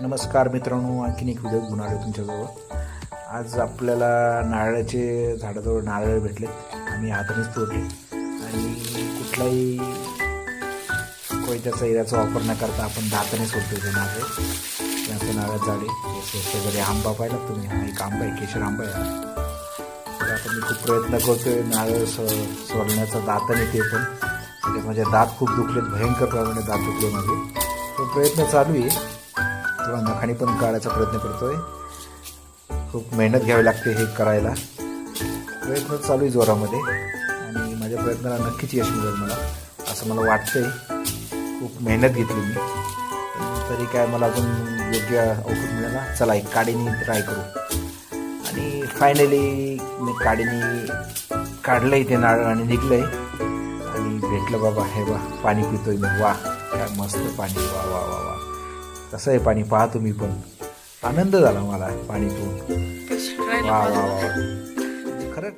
नमस्कार मित्रांनो, आणखीन एक व्हिडिओ घेऊन आलो तुमच्याजवळ. आज आपल्याला नारळाचे झाडाजवळ नारळ भेटलेत. आम्ही हातानेच तोडले आणि कुठलाही कोयत्याचा हिऱ्याचा वापर न करता आपण दाताने सोडतो ते नारळ. त्याचं नारळ झाडे शेजारी आंबा पाहिला तुम्ही, हा एक आंबा आहे, केशर आंबा आहे. तर आता मी खूप प्रयत्न करतोय नारळ सोडण्याचा दाताने, ते पण म्हणजे माझे दात खूप दुखलेत, भयंकर प्रमाणे दात दुखले माझे. तो प्रयत्न चालू आहे. थोडा नखाने पण काढायचा प्रयत्न करतोय. खूप मेहनत घ्यावी लागते हे करायला. प्रयत्न चालू आहे जोरामध्ये आणि माझ्या प्रयत्नाला नक्कीच यश मिळेल मला, असं मला वाटतंय. खूप मेहनत घेतली मी, तरी काय मला अजून योग्य औषध मिळाला. चला एक काडीने ट्राय करू. आणि फायनली मी काडीने काढलं इथे नारळ आणि निघलंय आणि भेटलं बाबा. हे बा पाणी पितोय मी. वा काय मस्त पाणी. वा वा वा वा, कसं आहे पाणी पहा तुम्ही पण. आनंद झाला मला पाणी पिऊन. वा वा वा, खरंच.